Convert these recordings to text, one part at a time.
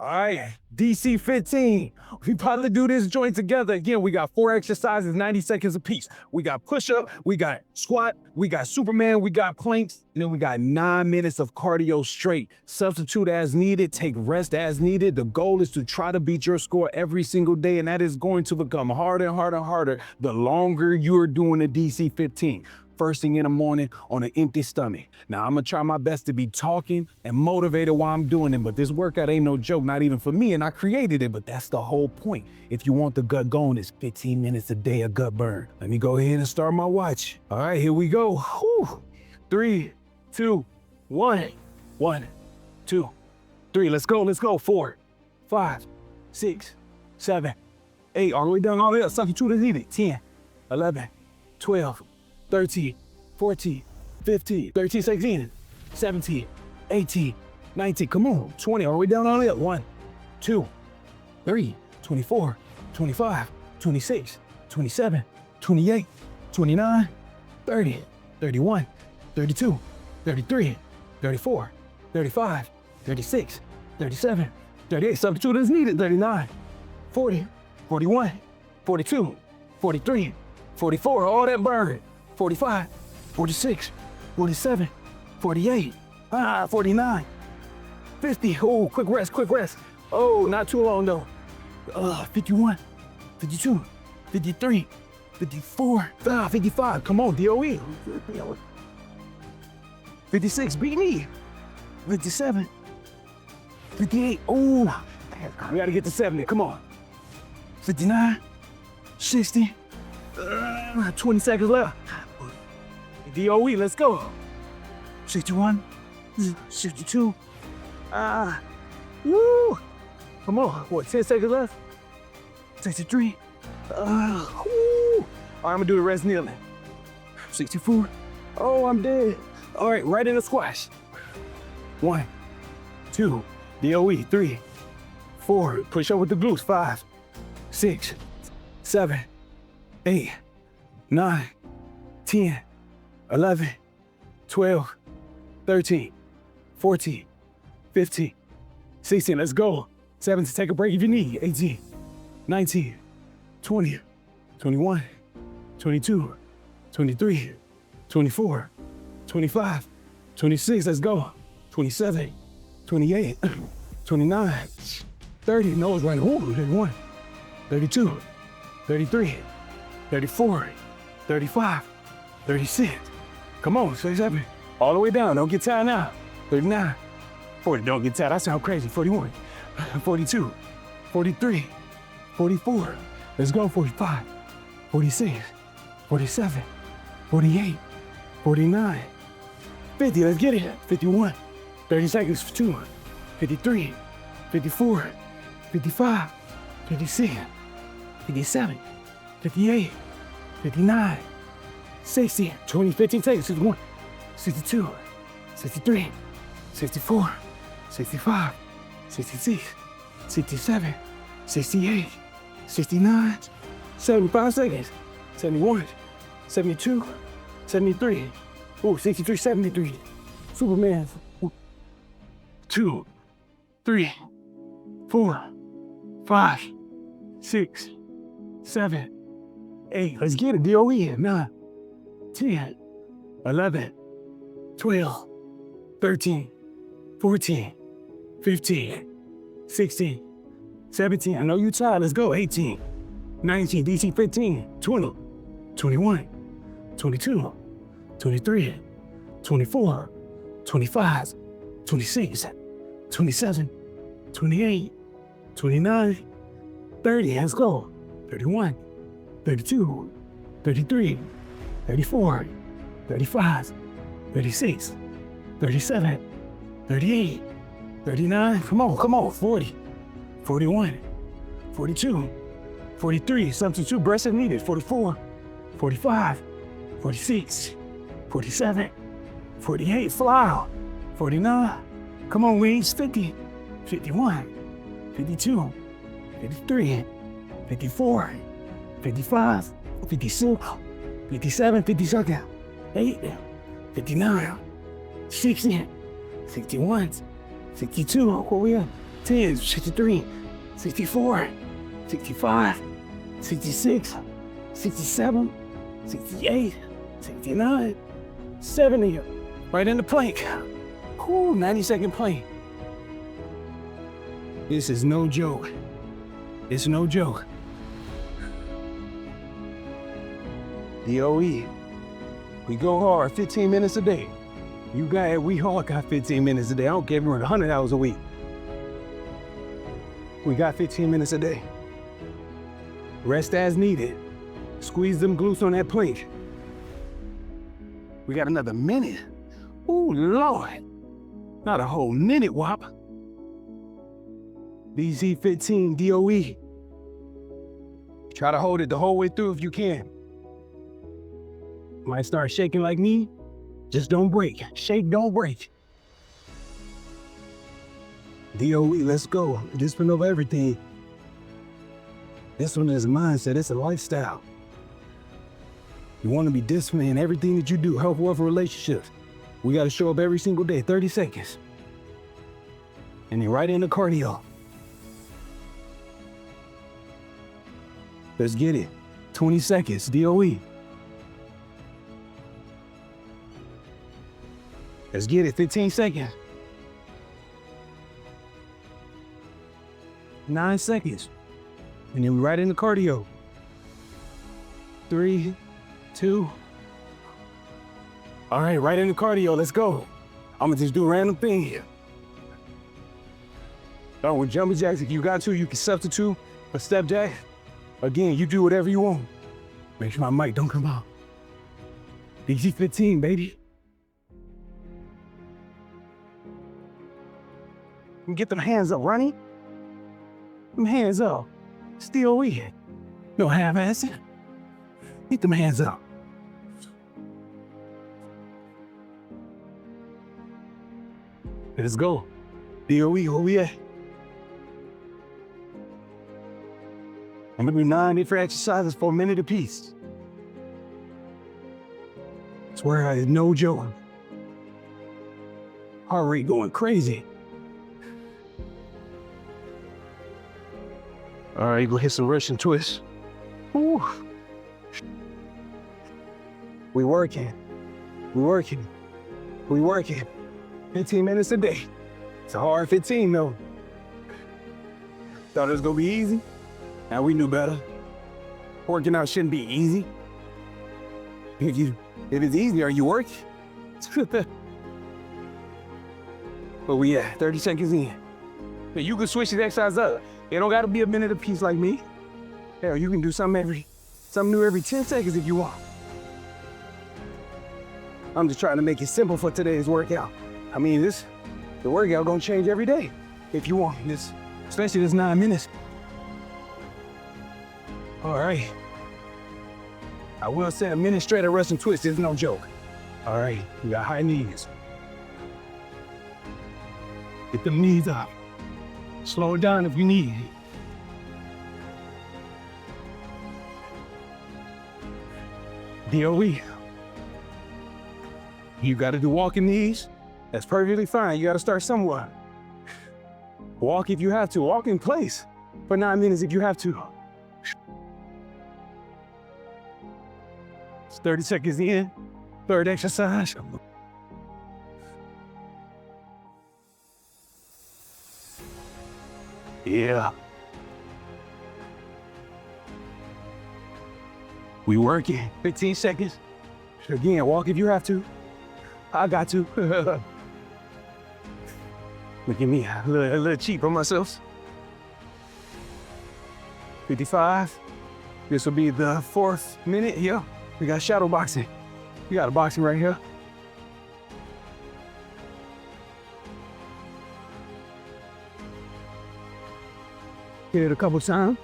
All right, DC15. We about to do this joint together. Again, we got 4 exercises, 90 seconds apiece. We got push-up, we got squat, we got Superman, we got planks, and then we got 9 minutes of cardio straight. Substitute as needed, take rest as needed. The goal is to try to beat your score every single day, and that is going to become harder and harder and harder the longer you're doing the DC15. First thing in the morning on an empty stomach. Now, I'm gonna try my best to be talking and motivated while I'm doing it, but this workout ain't no joke, not even for me, and I created it, but that's the whole point. If you want the gut going, it's 15 minutes a day of gut burn. Let me go ahead and start my watch. All right, here we go. Whew. 3, 2, 1. 1, 2, 3. Let's go. 4, 5, 6, 7, 8. All the way down, all the way up. Substitute as needed. 10, 11, 12, 13, 14, 15, 13, 16, 17, 18, 19, come on, 20, all the way down, all the way up. 1, 2, 3, 24, 25, 26, 27, 28, 29, 30, 31, 32, 33, 34, 35, 36, 37, 38, substitute is needed, 39, 40, 41, 42, 43, 44, all that burn. 45, 46, 47, 48, 49, 50. Oh, quick rest. Oh, not too long though. 51, 52, 53, 54, 55. Come on, DOE. 56, beat me. 57, 58. Oh, we gotta get to 70. Come on. 59, 60. 20 seconds left. DOE, let's go. 61, 62. Woo. Come on, what, 10 seconds left? 63. All right, I'm gonna do the rest kneeling. 64. Oh, I'm dead. All right, right in the squash. 1, 2, DOE, 3, 4. Push up with the glutes. 5, 6, 7, 8, 9, 10, 11, 12, 13, 14, 15, 16, let's go. 17, take a break if you need. 18, 19, 20, 21, 22, 23, 24, 25, 26, let's go. 27, 28, 29, 30, nose right, 31, 32, 33, 34, 35, 36. Come on, 37. All the way down, don't get tired now. 39, 40, don't get tired, I sound crazy. 41, 42, 43, 44. Let's go, 45, 46, 47, 48, 49, 50, let's get it. 51, 30 seconds for 2, 53, 54, 55, 56, 57, 58, 59, 60, 20, 15 seconds, 61, 62, 63, 64, 65, 66, 67, 68, 69, 75 seconds, 71, 72, 73, 63, 73, Superman, 2, 3, 4, 5, 6, 7, 8, let's get it, DOE, 9, 10, 11, 12, 13, 14, 15, 16, 17, I know you tired, let's go, 18, 19, DC15, 20, 21, 22, 23, 24, 25, 26, 27, 28, 29, 30, let's go, 31, 32, 33, 34, 35, 36, 37, 38, 39, come on, 40, 41, 42, 43, substitute breaths if needed, 44, 45, 46, 47, 48, fly out, 49, come on wings, 50, 51, 52, 53, 54, 55, 56, 57, 57, 8, 59, 60, 61, 62, where we at? 10, 63, 64, 65, 66, 67, 68, 69, 70. Right in the plank. Cool, 90-second plank. This is no joke. It's no joke. DOE. We go hard 15 minutes a day. We all got 15 minutes a day. I don't care if we're 100 hours a week. We got 15 minutes a day. Rest as needed. Squeeze them glutes on that plank. We got another minute. Ooh, Lord. Not a whole minute, Wop. DC15 DOE. Try to hold it the whole way through if you can. Might start shaking like me. Just don't break. Shake, don't break. DOE, let's go. Discipline over everything. This one is a mindset. It's a lifestyle. You want to be disciplined in everything that you do, health, wealth, relationships. We got to show up every single day, 30 seconds. And then right into cardio. Let's get it. 20 seconds, DOE. Let's get it, 15 seconds. 9 seconds. And then right into cardio. 3, 2. All right, right into cardio, let's go. I'm gonna just do a random thing here. Oh, with jumping jacks, if you got to, you can substitute a step jack. Again, you do whatever you want. Make sure my mic don't come out. DC15, baby. Get them hands up, Ronnie. Them hands up. Still weak. No half-assing. Get them hands up. Let's go. DOE, where we at? I'm gonna do 9 different exercises for a minute apiece. Swear it's no joke. Heart rate going crazy. All right, go hit some Russian twists. Woo. We working. 15 minutes a day. It's a hard 15 though. Thought it was gonna be easy. Now we knew better. Working out shouldn't be easy. If it's easy, are you working? But we at 30 seconds in. But you can switch the exercise up. It don't gotta be a minute apiece like me. Hell, you can do something new every 10 seconds if you want. I'm just trying to make it simple for today's workout. I mean, the workout gonna change every day if you want this, especially this 9 minutes. All right. I will say a minute straight of Russian twist is no joke. All right, we got high knees. Get them knees up. Slow it down if you need it. DOE. You gotta do walking knees. That's perfectly fine. You gotta start somewhere. Walk if you have to. Walk in place for 9 minutes if you have to. It's 30 seconds in. Third exercise. Yeah. We working. 15 seconds. Again, walk if you have to. I got to. Look at me, a little cheap on myself. 55. This will be the 4th minute here. We got shadow boxing. We got a boxing right here. Hit it a couple times.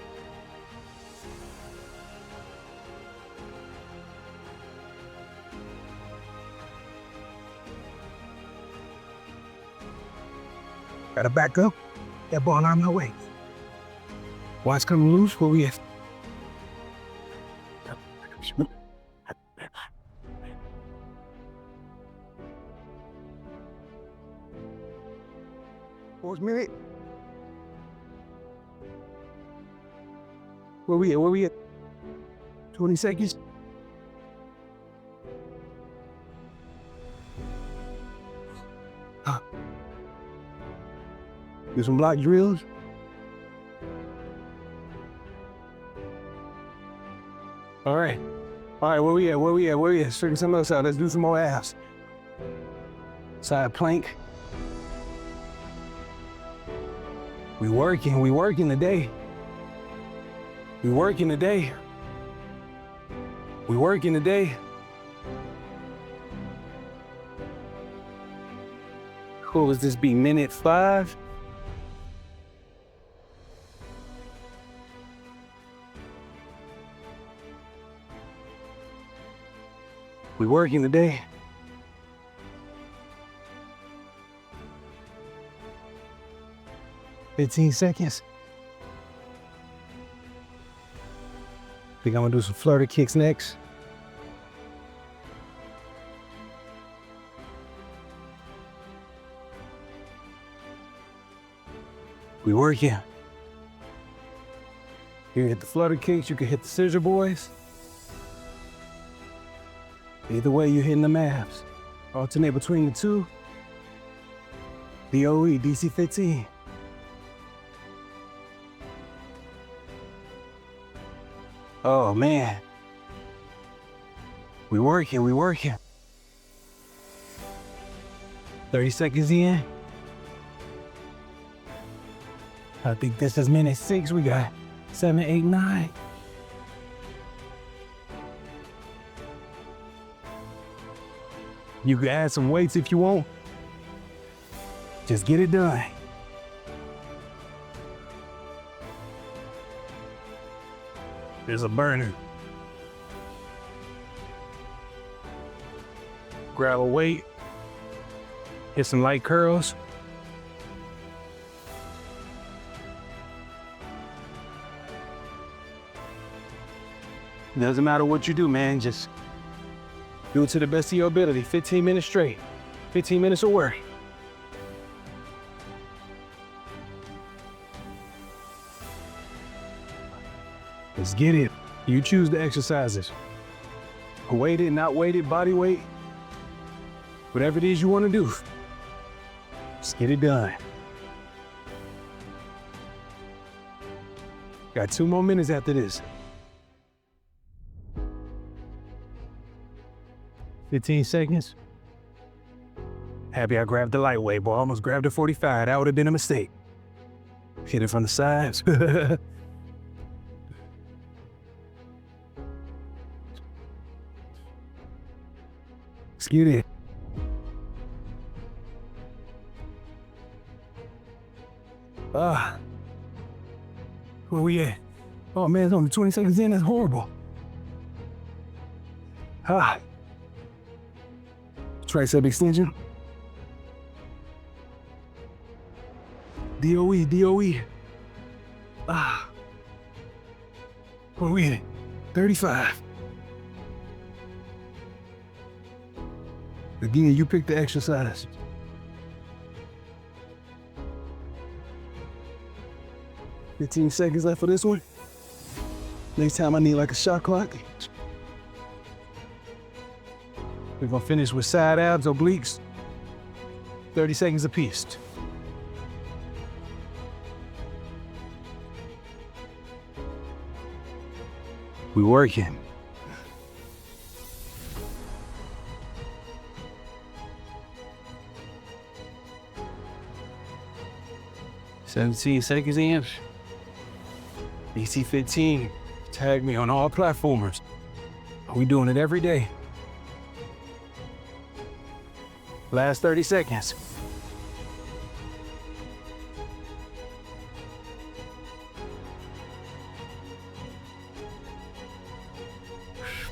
Gotta back up. That ball out of my way. Watch coming loose where we at. Fourth minute. Where we at? Where we at? 20 seconds. Do some block drills. All right. All right, where we at? Where we at? Where we at? Straighten something else out. Let's do some more abs. Side plank. We working today. We working today. We working today. What was this be, minute 5? We working today. "15 seconds. Think I'm gonna do some flutter kicks next. We working. You can hit the flutter kicks, you can hit the scissor boys. Either way, you're hitting the abs. Alternate between the two. DOE, DC15. Oh man. We working, we working. 30 seconds in. I think this is minute 6. We got 7, 8, 9. You can add some weights if you want. Just get it done. There's a burner. Grab a weight. Hit some light curls. Doesn't matter what you do, man. Just do it to the best of your ability. 15 minutes straight. 15 minutes of work. Let's get it. You choose the exercises. Weighted, not weighted, body weight. Whatever it is you want to do. Just get it done. Got 2 more minutes after this. 15 seconds. Happy I grabbed the lightweight, boy. I almost grabbed the 45. That would have been a mistake. Hit it from the sides. Let's get it. Where we at? Oh man, it's only 20 seconds in. That's horrible. Tricep extension. DOE, DOE. Where we at? 35. Again, you pick the exercise. "15 seconds left for this one. Next time I need like a shot clock. We're gonna finish with side abs, obliques. 30 seconds apiece. We working. "17 seconds in. DC15. Tag me on all platforms. We doing it every day. Last 30 seconds.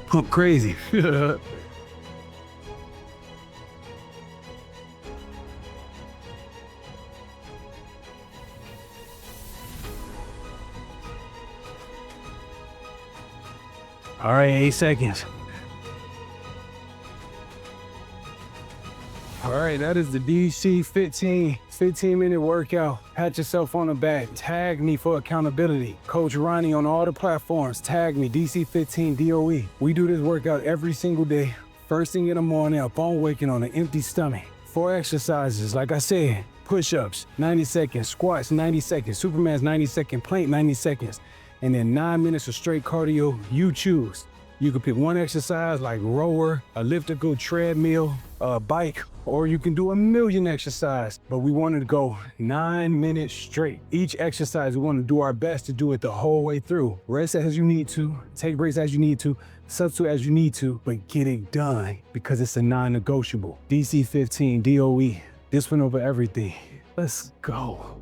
Pump crazy. All right, 8 seconds. All All right, that is the DC15 15-minute workout. Pat yourself on the back. Tag me for accountability. Coach Ronnie on all the platforms. Tag me, DC15 DOE. We do this workout every single day. First thing in the morning, upon waking on an empty stomach. 4 exercises, like I said, push-ups, 90 seconds, squats, 90 seconds, Superman's 90-second plank, 90 seconds, and then 9 minutes of straight cardio. You choose. You can pick one exercise like rower, elliptical, treadmill, bike, or you can do a million exercise, but we wanted to go 9 minutes straight. Each exercise, we want to do our best to do it the whole way through. Rest as you need to, take breaks as you need to, substitute as you need to, but get it done because it's a non-negotiable. DC15, DOE, this one over everything. Let's go.